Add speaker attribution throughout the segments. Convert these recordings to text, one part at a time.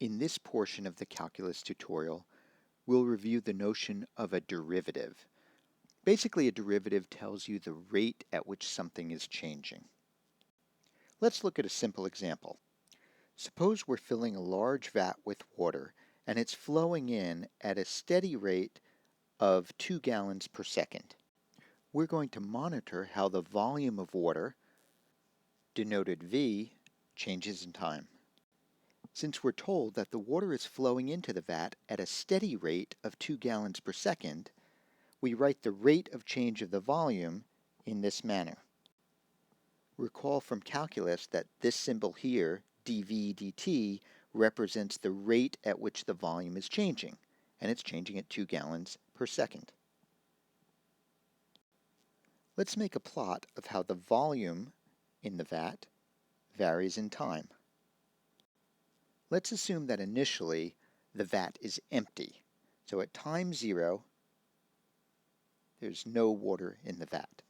Speaker 1: In this portion of the calculus tutorial, we'll review the notion of a derivative. Basically, a derivative tells you the rate at which something is changing. Let's look at a simple example. Suppose we're filling a large vat with water and it's flowing in at a steady rate of 2 gallons per second. We're going to monitor how the volume of water, denoted V, changes in time. Since we're told that the water is flowing into the vat at a steady rate of 2 gallons per second, we write the rate of change of the volume in this manner. Recall from calculus that this symbol here, dV dt, represents the rate at which the volume is changing, and it's changing at 2 gallons per second. Let's make a plot of how the volume in the vat varies in time. Let's assume that initially the vat is empty. So at time 0, there's no water in the vat.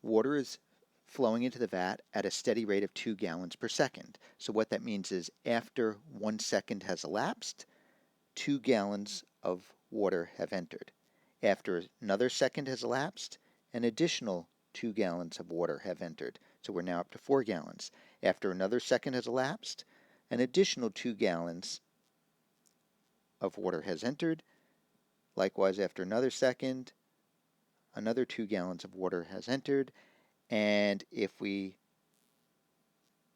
Speaker 1: Water is flowing into the vat at a steady rate of 2 gallons per second. So what that means is after 1 second has elapsed, 2 gallons of water have entered. After another second has elapsed, an additional 2 gallons of water have entered. So we're now up to 4 gallons. After another second has elapsed, an additional 2 gallons of water has entered. Likewise, after another second, another 2 gallons of water has entered. And if we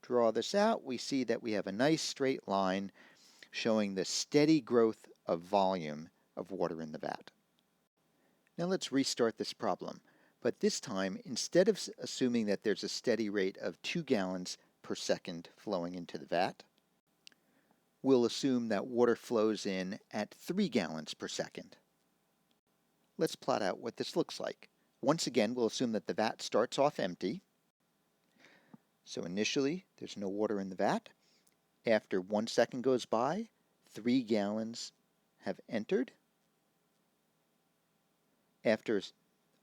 Speaker 1: draw this out, we see that we have a nice straight line showing the steady growth of volume of water in the vat. Now let's restart this problem. But this time, instead of assuming that there's a steady rate of 2 gallons per second flowing into the vat, we'll assume that water flows in at 3 gallons per second. Let's plot out what this looks like. Once again, we'll assume that the vat starts off empty. So initially, there's no water in the vat. After 1 second goes by, 3 gallons have entered. After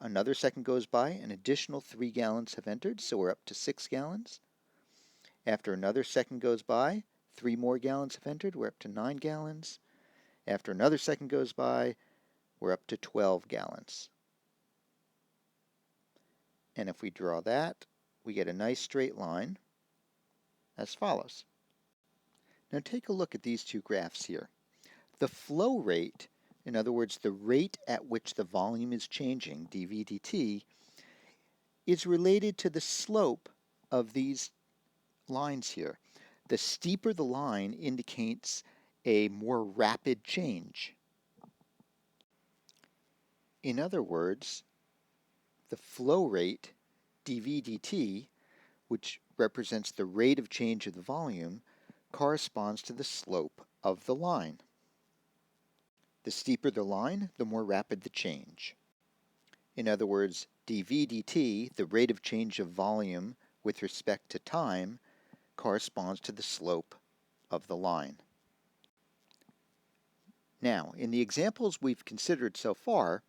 Speaker 1: another second goes by, an additional 3 gallons have entered, so we're up to 6 gallons. After another second goes by, 3 more gallons have entered, we're up to 9 gallons. After another second goes by, we're up to 12 gallons. And if we draw that, we get a nice straight line as follows. Now take a look at these two graphs here. The flow rate, in other words, the rate at which the volume is changing, dV dt, is related to the slope of these lines here. The steeper the line indicates a more rapid change. In other words, the flow rate, dV dt, which represents the rate of change of the volume, corresponds to the slope of the line. The steeper the line, the more rapid the change. In other words, dV dt, the rate of change of volume with respect to time, corresponds to the slope of the line. Now, in the examples we've considered so far,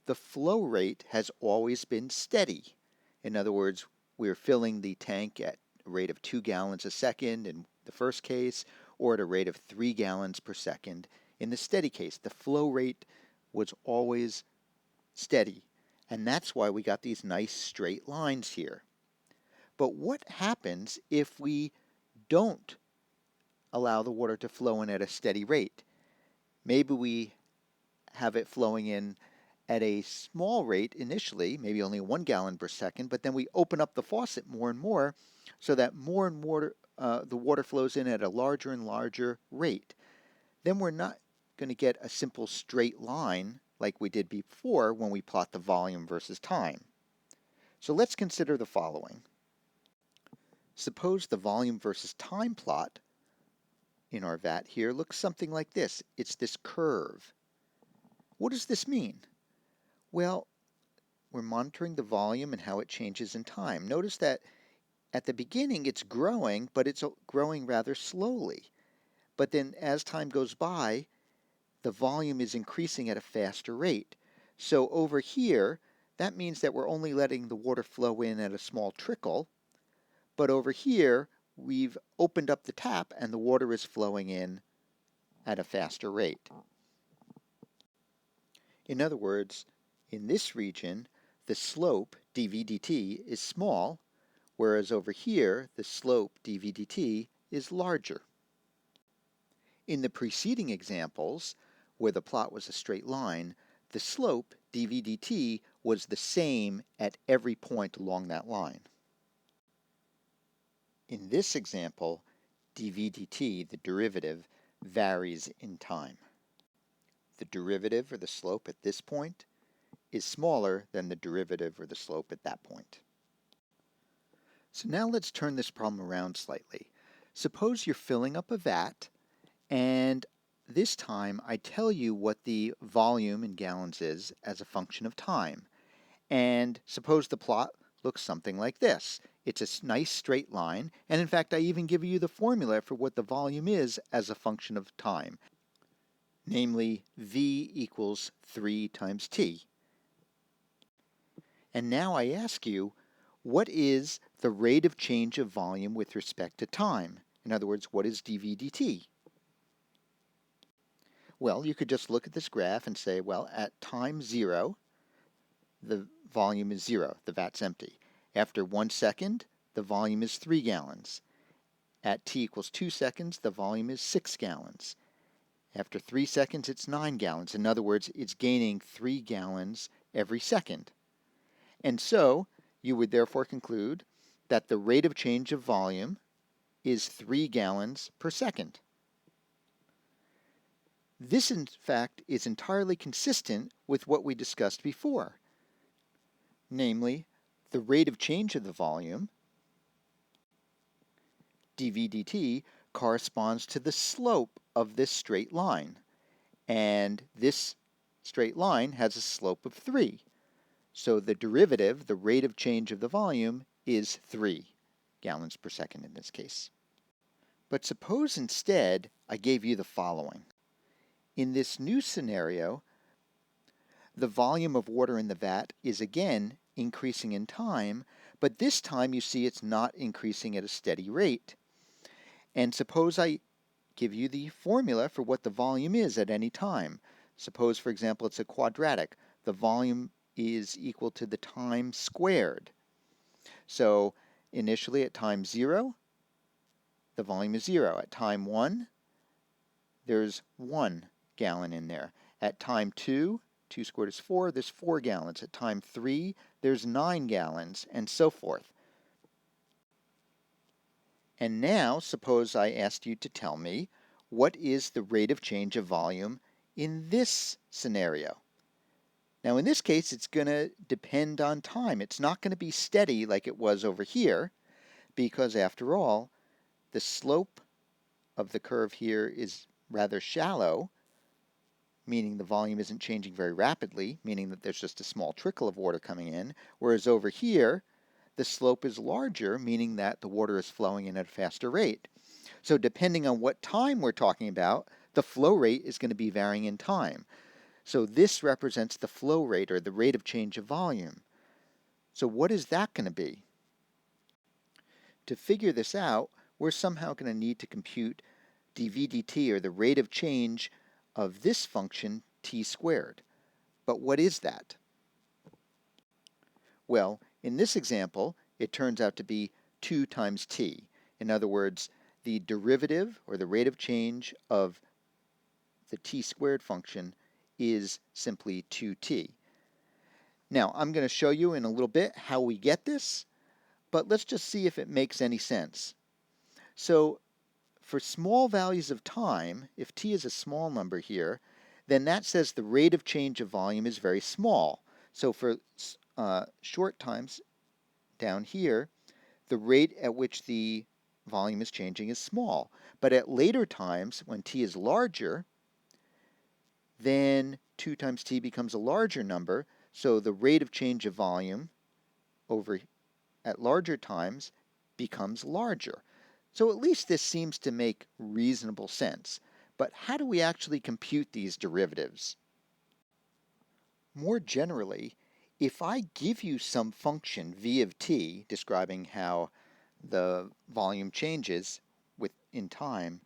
Speaker 1: the flow rate has always been steady. In other words, we're filling the tank at a rate of 2 gallons a second in the first case, or at a rate of 3 gallons per second in the steady case. The flow rate was always steady, and that's why we got these nice straight lines here. But what happens if we don't allow the water to flow in at a steady rate? Maybe we have it flowing in at a small rate initially, maybe only 1 gallon per second, but then we open up the faucet more and more so that more and more the water flows in at a larger and larger rate. Then we're not going to get a simple straight line like we did before when we plot the volume versus time. So let's consider the following. Suppose the volume versus time plot in our vat here looks something like this. It's this curve. What does this mean? Well, we're monitoring the volume and how it changes in time. Notice that at the beginning it's growing, but it's growing rather slowly. But then as time goes by, the volume is increasing at a faster rate. So over here, that means that we're only letting the water flow in at a small trickle, but over here, we've opened up the tap and the water is flowing in at a faster rate. In other words, in this region, the slope dV dt is small, whereas over here, the slope dV dt is larger. In the preceding examples, where the plot was a straight line, the slope dV dt was the same at every point along that line. In this example, dV dt, the derivative, varies in time. The derivative, or the slope, at this point is smaller than the derivative, or the slope, at that point. So now let's turn this problem around slightly. Suppose you're filling up a vat, and this time I tell you what the volume in gallons is as a function of time. And suppose the plot looks something like this. It's a nice straight line, and in fact I even give you the formula for what the volume is as a function of time, namely V equals 3 times T. And now I ask you, what is the rate of change of volume with respect to time? In other words, what is dV dt? Well, you could just look at this graph and say, well, at time 0, the volume is 0, the vat's empty. After 1 second, the volume is 3 gallons. At t equals 2 seconds, the volume is 6 gallons. After 3 seconds, it's 9 gallons. In other words, it's gaining 3 gallons every second. And so, you would therefore conclude that the rate of change of volume is 3 gallons per second. This, in fact, is entirely consistent with what we discussed before. Namely, the rate of change of the volume, dV dt, corresponds to the slope of this straight line. And this straight line has a slope of 3. So the derivative, the rate of change of the volume, is 3 gallons per second in this case. But suppose instead I gave you the following. In this new scenario, the volume of water in the vat is again increasing in time, but this time you see it's not increasing at a steady rate. And suppose I give you the formula for what the volume is at any time. Suppose, for example, it's a quadratic. The volume is equal to the time squared. So initially at time 0, the volume is 0. At time 1, there's 1 gallon in there. At time 2, 2 squared is 4, there's 4 gallons. At time 3, there's 9 gallons, and so forth. And now, suppose I asked you to tell me what is the rate of change of volume in this scenario. Now in this case, it's going to depend on time. It's not going to be steady like it was over here, because after all, the slope of the curve here is rather shallow, meaning the volume isn't changing very rapidly, meaning that there's just a small trickle of water coming in, whereas over here, the slope is larger, meaning that the water is flowing in at a faster rate. So depending on what time we're talking about, the flow rate is going to be varying in time. So this represents the flow rate, or the rate of change of volume. So what is that going to be? To figure this out, we're somehow going to need to compute dV dt, or the rate of change of this function, t squared. But what is that? Well, in this example, it turns out to be 2 times t. In other words, the derivative, or the rate of change of the t squared function, is simply 2t. Now, I'm going to show you in a little bit how we get this, but let's just see if it makes any sense. So, for small values of time, if t is a small number here, then that says the rate of change of volume is very small. So for short times down here, the rate at which the volume is changing is small. But at later times, when t is larger, then 2 times t becomes a larger number, so the rate of change of volume over at larger times becomes larger. So at least this seems to make reasonable sense. But how do we actually compute these derivatives? More generally, if I give you some function v of t describing how the volume changes in time.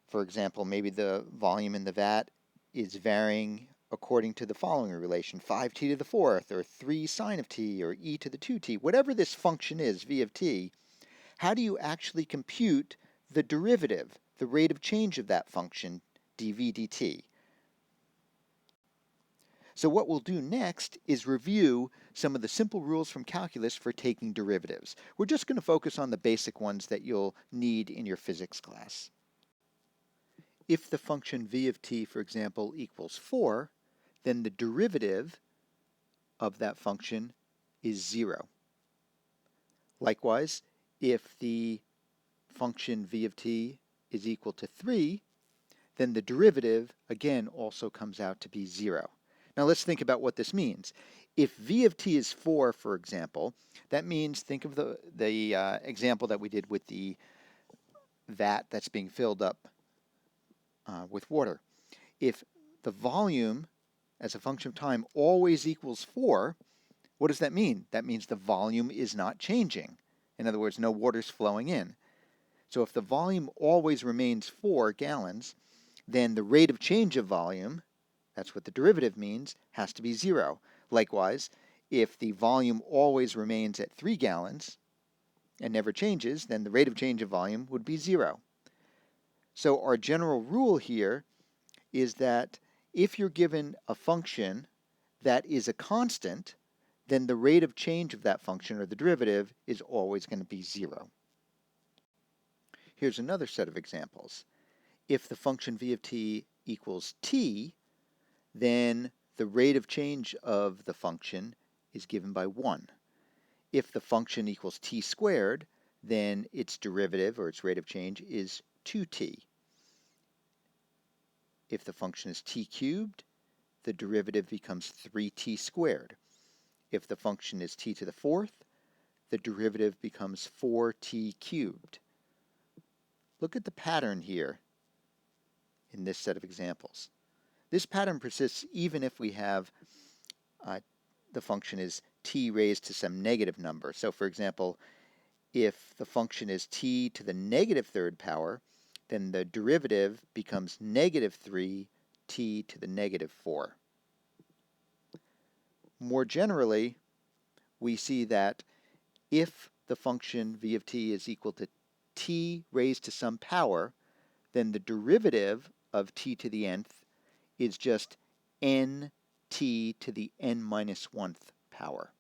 Speaker 1: For example, maybe the volume in the vat is varying according to the following relation, 5t to the fourth, or 3 sine of t, or e to the 2t, whatever this function is, v of t. How do you actually compute the derivative, the rate of change of that function, dv dt? So what we'll do next is review some of the simple rules from calculus for taking derivatives. We're just going to focus on the basic ones that you'll need in your physics class. If the function v of t, for example, equals 4, then the derivative of that function is 0. Likewise, if the function v of t is equal to 3, then the derivative, again, also comes out to be 0. Now let's think about what this means. If v of t is 4, for example, that means, think of the example that we did with the vat that's being filled up with water. If the volume as a function of time always equals 4, what does that mean? That means the volume is not changing. In other words, no water's flowing in. So if the volume always remains 4 gallons, then the rate of change of volume, that's what the derivative means, has to be 0. Likewise, if the volume always remains at 3 gallons and never changes, then the rate of change of volume would be 0. So our general rule here is that if you're given a function that is a constant, then the rate of change of that function, or the derivative, is always going to be 0. Here's another set of examples. If the function v of t equals t, then the rate of change of the function is given by 1. If the function equals t squared, then its derivative, or its rate of change, is 2t. If the function is t cubed, the derivative becomes 3t squared. If the function is t to the fourth, the derivative becomes 4t cubed. Look at the pattern here in this set of examples. This pattern persists even if we have the function is t raised to some negative number. So for example, if the function is t to the negative third power, then the derivative becomes negative 3t to the negative 4. More generally, we see that if the function v of t is equal to t raised to some power, then the derivative of t to the nth is just nt to the n minus 1th power.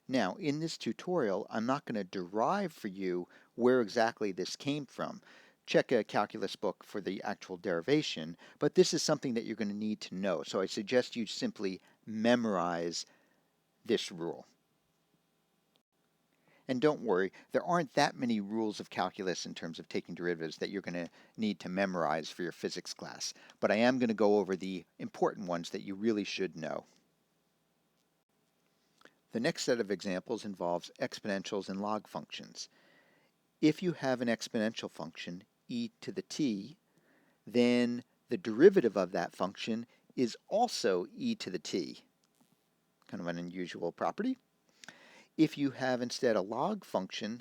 Speaker 1: Now, in this tutorial, I'm not going to derive for you where exactly this came from. Check a calculus book for the actual derivation, but this is something that you're going to need to know. So I suggest you simply memorize this rule. And don't worry, there aren't that many rules of calculus in terms of taking derivatives that you're going to need to memorize for your physics class. But I am going to go over the important ones that you really should know. The next set of examples involves exponentials and log functions. If you have an exponential function, e to the t, then the derivative of that function is also e to the t. Kind of an unusual property. If you have instead a log function,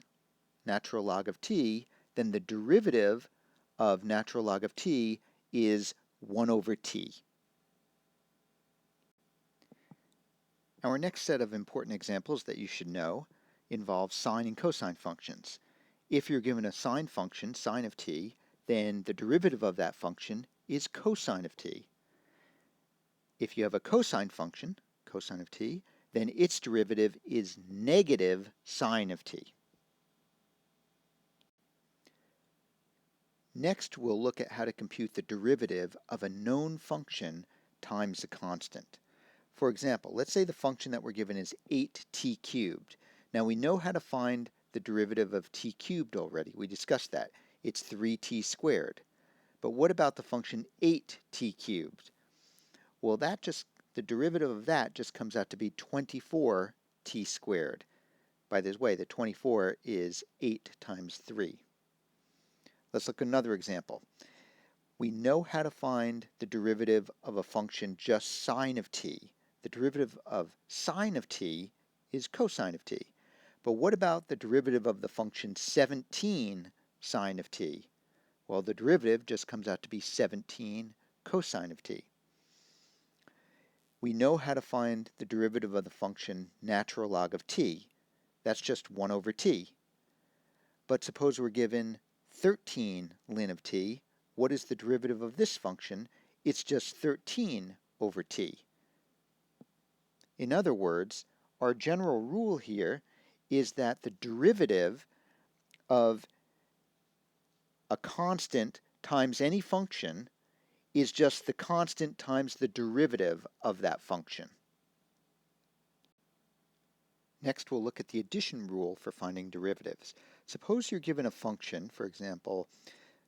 Speaker 1: natural log of t, then the derivative of natural log of t is 1 over t. Our next set of important examples that you should know involves sine and cosine functions. If you're given a sine function, sine of t, then the derivative of that function is cosine of t. If you have a cosine function, cosine of t, then its derivative is negative sine of t. Next, we'll look at how to compute the derivative of a known function times a constant. For example, let's say the function that we're given is 8t cubed. Now we know how to find the derivative of t cubed already. We discussed that. It's 3t squared. But what about the function 8t cubed? Well, the derivative of that just comes out to be 24t squared. By this way, the 24 is 8 times 3. Let's look at another example. We know how to find the derivative of a function just sine of t. The derivative of sine of t is cosine of t. But what about the derivative of the function 17 sine of t? Well, the derivative just comes out to be 17 cosine of t. We know how to find the derivative of the function natural log of t. That's just 1 over t. But suppose we're given 13 ln of t. What is the derivative of this function? It's just 13 over t. In other words, our general rule here is that the derivative of a constant times any function is just the constant times the derivative of that function. Next, we'll look at the addition rule for finding derivatives. Suppose you're given a function, for example,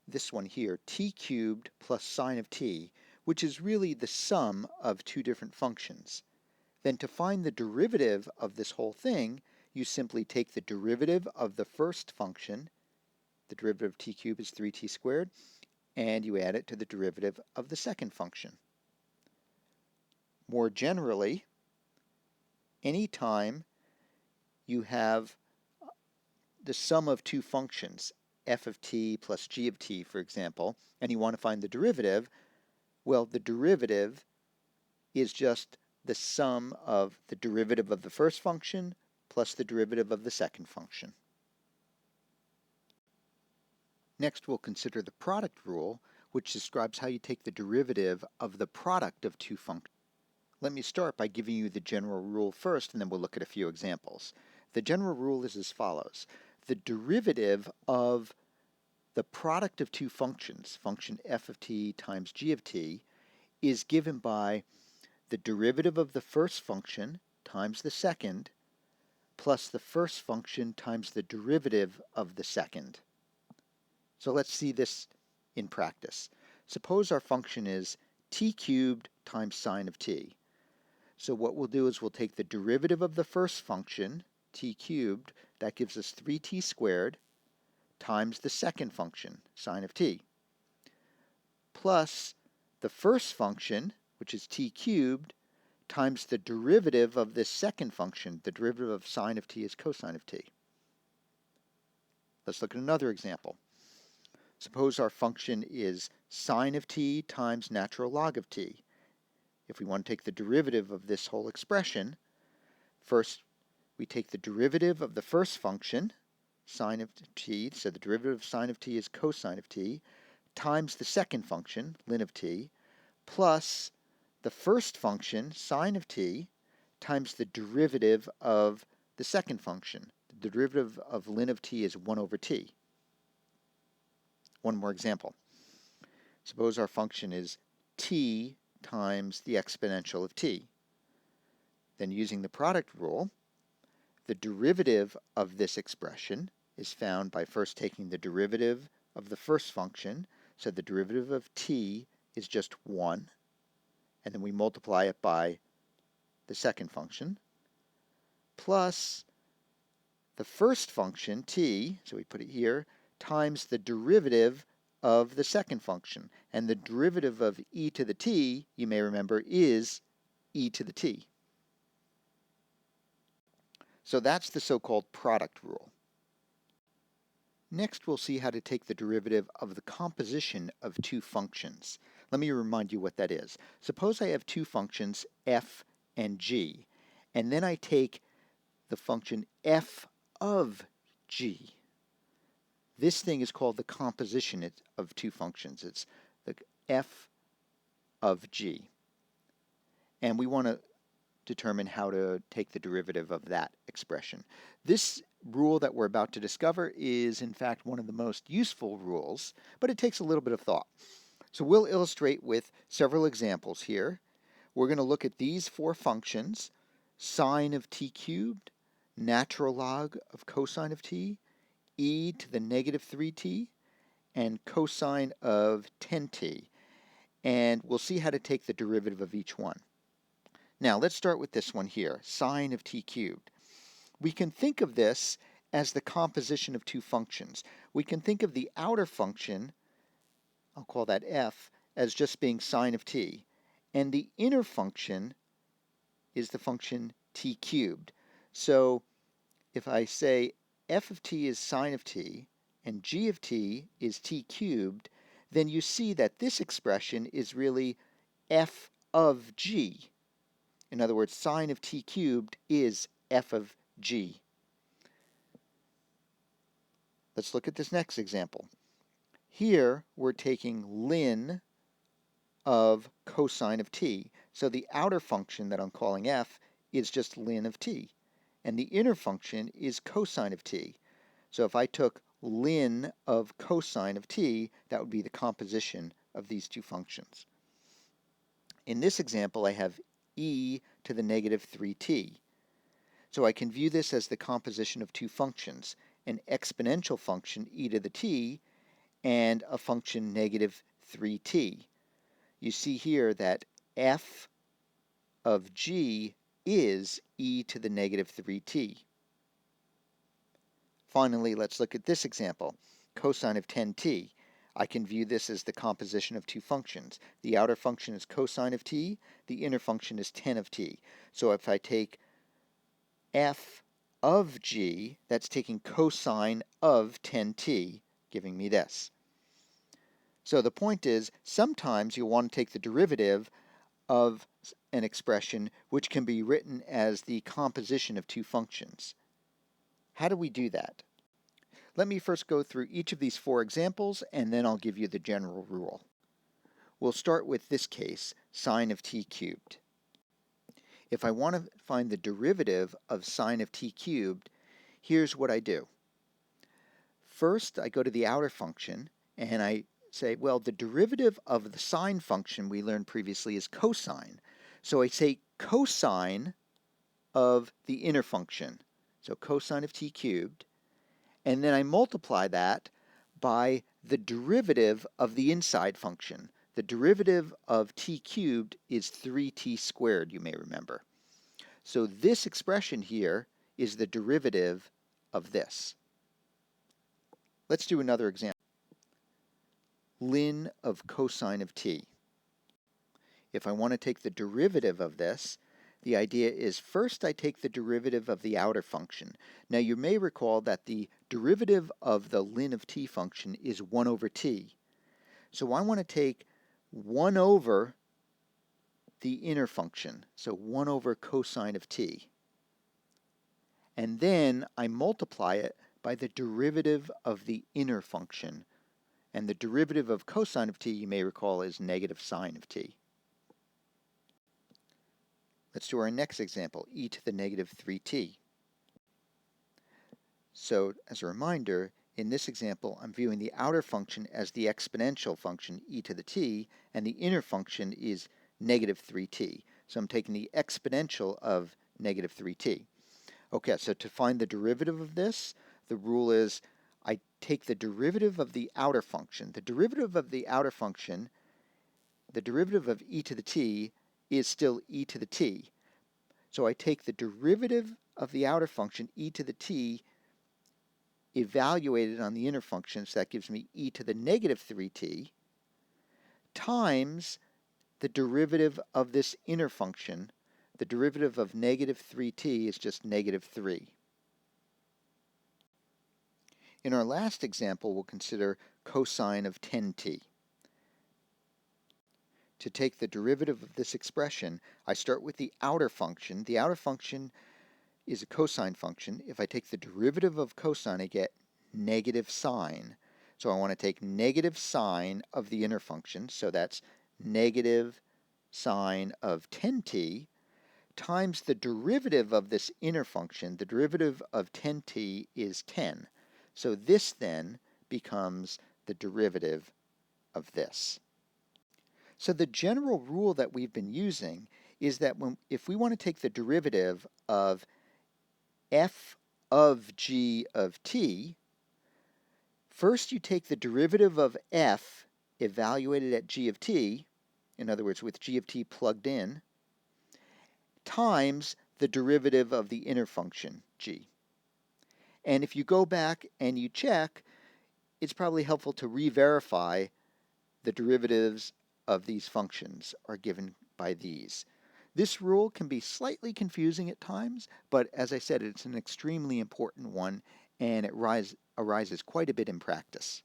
Speaker 1: this one here, t cubed plus sine of t, which is really the sum of two different functions. Then to find the derivative of this whole thing, you simply take the derivative of the first function, the derivative of t cubed is 3t squared, and you add it to the derivative of the second function. More generally, anytime you have the sum of two functions, f of t plus g of t, for example, and you want to find the derivative, well, the derivative is just the sum of the derivative of the first function plus the derivative of the second function. Next, we'll consider the product rule, which describes how you take the derivative of the product of two functions. Let me start by giving you the general rule first, and then we'll look at a few examples. The general rule is as follows. The derivative of the product of two functions, function f of t times g of t, is given by the derivative of the first function times the second plus the first function times the derivative of the second. So let's see this in practice. Suppose our function is t cubed times sine of t. So what we'll do is we'll take the derivative of the first function, t cubed, that gives us 3t squared, times the second function, sine of t, plus the first function, which is t cubed, times the derivative of this second function. The derivative of sine of t is cosine of t. Let's look at another example. Suppose our function is sine of t times natural log of t. If we want to take the derivative of this whole expression, first we take the derivative of the first function, sine of t, so the derivative of sine of t is cosine of t, times the second function, ln of t, plus the first function, sine of t, times the derivative of the second function. The derivative of ln of t is 1 over t. One more example. Suppose our function is t times the exponential of t. Then using the product rule, the derivative of this expression is found by first taking the derivative of the first function, so the derivative of t is just 1, and then we multiply it by the second function, plus the first function, t, so we put it here, times the derivative of the second function. And the derivative of e to the t, you may remember, is e to the t. So that's the so-called product rule. Next, we'll see how to take the derivative of the composition of two functions. Let me remind you what that is. Suppose I have two functions, f and g, and then I take the function f of g. This thing is called the composition of two functions. It's the f of g. And we want to determine how to take the derivative of that expression. This rule that we're about to discover is, in fact, one of the most useful rules, but it takes a little bit of thought. So we'll illustrate with several examples here. We're going to look at these four functions: sine of t cubed, natural log of cosine of t, e to the negative 3t, and cosine of 10t. And we'll see how to take the derivative of each one. Now, let's start with this one here, sine of t cubed. We can think of this as the composition of two functions. We can think of the outer function, I'll call that f, as just being sine of t. And the inner function is the function t cubed. So if I say f of t is sine of t and g of t is t cubed, then you see that this expression is really f of g. In other words, sine of t cubed is f of g. Let's look at this next example. Here we're taking ln of cosine of t. So the outer function that I'm calling f is just ln of t, and the inner function is cosine of t. So if I took ln of cosine of t, that would be the composition of these two functions. In this example, I have e to the negative 3t. So I can view this as the composition of two functions, an exponential function e to the t and a function negative 3t. You see here that f of g is e to the negative 3t. Finally, let's look at this example, cosine of 10t. I can view this as the composition of two functions. The outer function is cosine of t, the inner function is 10 of t. So if I take f of g, that's taking cosine of 10t, giving me this. So the point is, sometimes you'll want to take the derivative of an expression which can be written as the composition of two functions. How do we do that? Let me first go through each of these four examples, and then I'll give you the general rule. We'll start with this case, sine of t cubed. If I want to find the derivative of sine of t cubed, here's what I do. First, I go to the outer function, and I say, well, the derivative of the sine function we learned previously is cosine. So I say cosine of the inner function, so cosine of t cubed, and then I multiply that by the derivative of the inside function. The derivative of t cubed is 3t squared, you may remember. So this expression here is the derivative of this. Let's do another example. Ln of cosine of t. If I want to take the derivative of this, the idea is first I take the derivative of the outer function. Now you may recall that the derivative of the ln of t function is 1 over t. So I want to take 1 over the inner function, so 1 over cosine of t. And then I multiply it by the derivative of the inner function. And the derivative of cosine of t, you may recall, is negative sine of t. Let's do our next example, e to the negative 3t. So, as a reminder, in this example, I'm viewing the outer function as the exponential function e to the t, and the inner function is negative 3t. So I'm taking the exponential of negative 3t. Okay, so to find the derivative of this, the rule is I take the derivative of the outer function. The derivative of the outer function, the derivative of e to the t, is still e to the t. So I take the derivative of the outer function, e to the t, evaluated on the inner function, so that gives me e to the negative 3t, times the derivative of this inner function. The derivative of negative 3t is just negative 3. In our last example, we'll consider cosine of 10t. To take the derivative of this expression, I start with the outer function. The outer function is a cosine function. If I take the derivative of cosine, I get negative sine. So I want to take negative sine of the inner function, so that's negative sine of 10t, times the derivative of this inner function. The derivative of 10t is 10. So this then becomes the derivative of this. So the general rule that we've been using is that if we want to take the derivative of f of g of t, first you take the derivative of f evaluated at g of t, in other words with g of t plugged in, times the derivative of the inner function, g. And if you go back and you check, it's probably helpful to re-verify the derivatives of these functions are given by these. This rule can be slightly confusing at times, but as I said, it's an extremely important one, and it arises quite a bit in practice.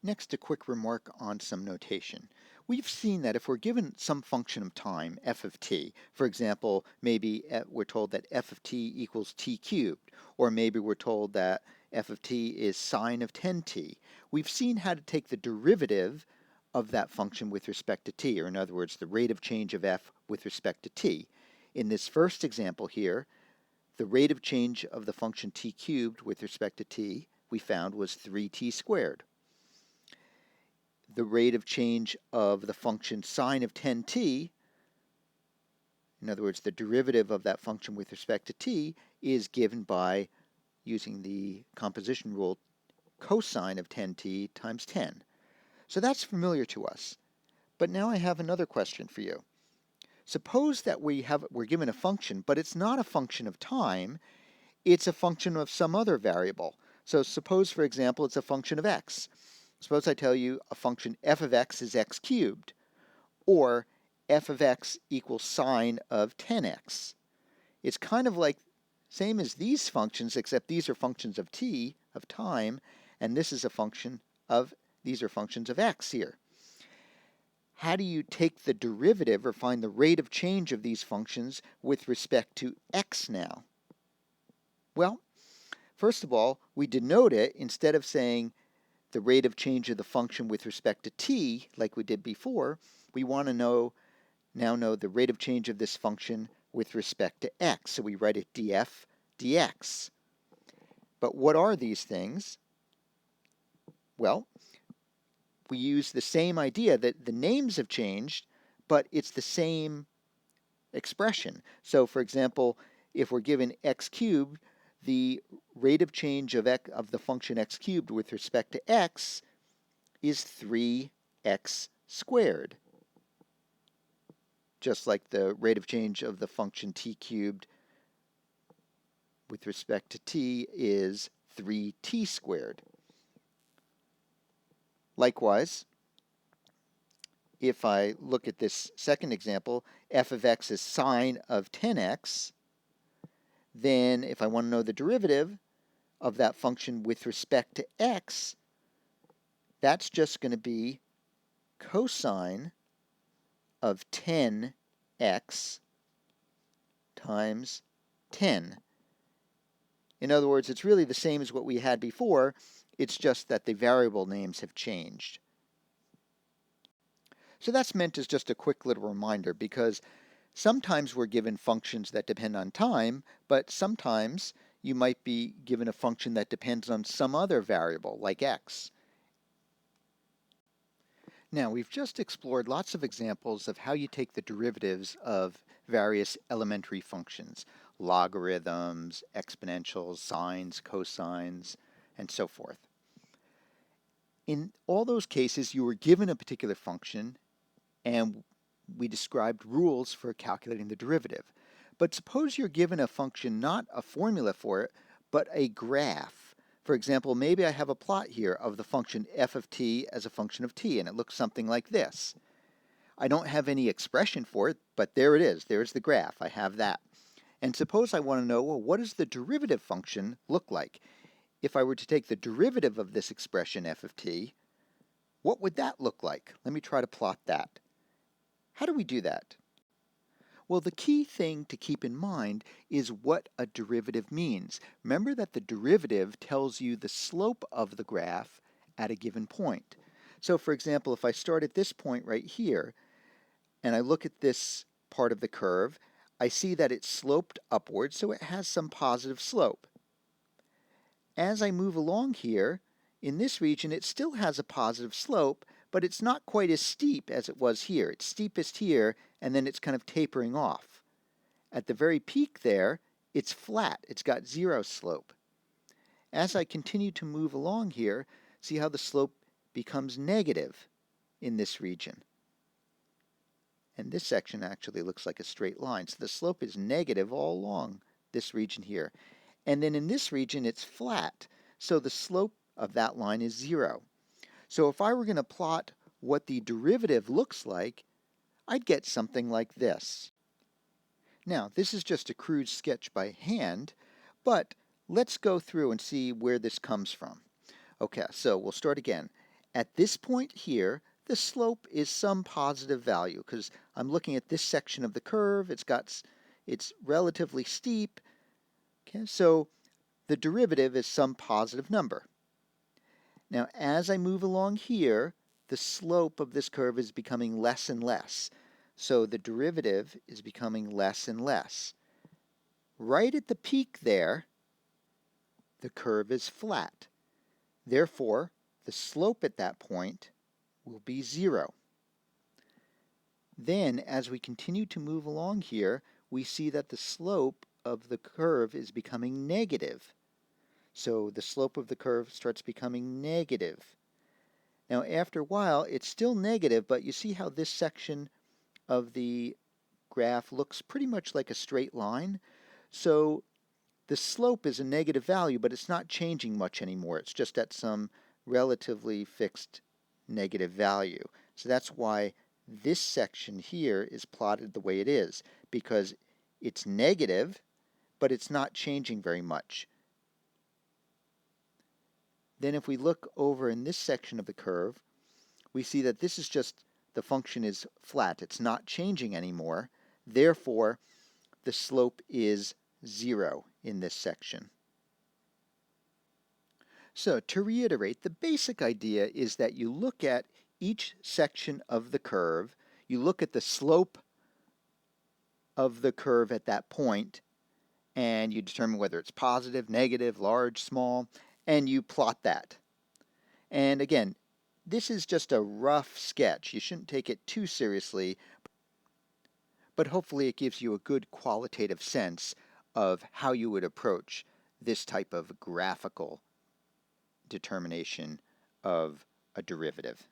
Speaker 1: Next, a quick remark on some notation. We've seen that if we're given some function of time, f of t, for example, maybe we're told that f of t equals t cubed, or maybe we're told that f of t is sine of 10t, we've seen how to take the derivative of that function with respect to t, or in other words, the rate of change of f with respect to t. In this first example here, the rate of change of the function t cubed with respect to t we found was 3t squared. The rate of change of the function sine of 10t, in other words, the derivative of that function with respect to t, is given by using the composition rule cosine of 10t times 10. So that's familiar to us. But now I have another question for you. Suppose that we're given a function, but it's not a function of time, it's a function of some other variable. So suppose, for example, it's a function of x. Suppose I tell you a function f of x is x cubed, or f of x equals sine of 10x. It's kind of like same as these functions, except these are functions of t, of time, and this is a function of, these are functions of x here. How do you take the derivative or find the rate of change of these functions with respect to x now? Well, first of all, we denote it instead of saying the rate of change of the function with respect to t, like we did before, we want to now know the rate of change of this function with respect to x. So we write it df dx. But what are these things? Well, we use the same idea that the names have changed, but it's the same expression. So for example, if we're given x cubed, the rate of change of the function x cubed with respect to x is 3x squared. Just like the rate of change of the function t cubed with respect to t is 3t squared. Likewise, if I look at this second example, f of x is sine of 10x, then if I want to know the derivative of that function with respect to x, that's just going to be cosine of 10x times 10. In other words, it's really the same as what we had before, it's just that the variable names have changed. So that's meant as just a quick little reminder, because sometimes we're given functions that depend on time, but sometimes you might be given a function that depends on some other variable, like x. Now, we've just explored lots of examples of how you take the derivatives of various elementary functions, logarithms, exponentials, sines, cosines, and so forth. In all those cases, you were given a particular function, and we described rules for calculating the derivative. But suppose you're given a function, not a formula for it, but a graph. For example, maybe I have a plot here of the function f of t as a function of t, and it looks something like this. I don't have any expression for it, but there it is. There's the graph. I have that. And suppose I want to know, well, what does the derivative function look like? If I were to take the derivative of this expression f of t, what would that look like? Let me try to plot that. How do we do that? Well, the key thing to keep in mind is what a derivative means. Remember that the derivative tells you the slope of the graph at a given point. So for example, if I start at this point right here, and I look at this part of the curve, I see that it's sloped upwards, so it has some positive slope. As I move along here, in this region, it still has a positive slope, but it's not quite as steep as it was here. It's steepest here, and then it's kind of tapering off. At the very peak there, it's flat. It's got zero slope. As I continue to move along here, see how the slope becomes negative in this region. And this section actually looks like a straight line. So the slope is negative all along this region here. And then in this region, it's flat. So the slope of that line is zero. So if I were going to plot what the derivative looks like, I'd get something like this. Now, this is just a crude sketch by hand, but let's go through and see where this comes from. Okay, so we'll start again. At this point here, the slope is some positive value because I'm looking at this section of the curve. It's relatively steep. Okay, so the derivative is some positive number. Now, as I move along here, the slope of this curve is becoming less and less. So the derivative is becoming less and less. Right at the peak there, the curve is flat. Therefore, the slope at that point will be 0. Then, as we continue to move along here, we see that the slope of the curve is becoming negative. So the slope of the curve starts becoming negative. Now, after a while, it's still negative, but you see how this section of the graph looks pretty much like a straight line. So the slope is a negative value, but it's not changing much anymore. It's just at some relatively fixed negative value. So that's why this section here is plotted the way it is, because it's negative, but it's not changing very much. Then if we look over in this section of the curve, we see that this is just, the function is flat. It's not changing anymore. Therefore, the slope is 0 in this section. So to reiterate, the basic idea is that you look at each section of the curve, you look at the slope of the curve at that point, and you determine whether it's positive, negative, large, small, and you plot that. And again, this is just a rough sketch. You shouldn't take it too seriously, but hopefully it gives you a good qualitative sense of how you would approach this type of graphical determination of a derivative.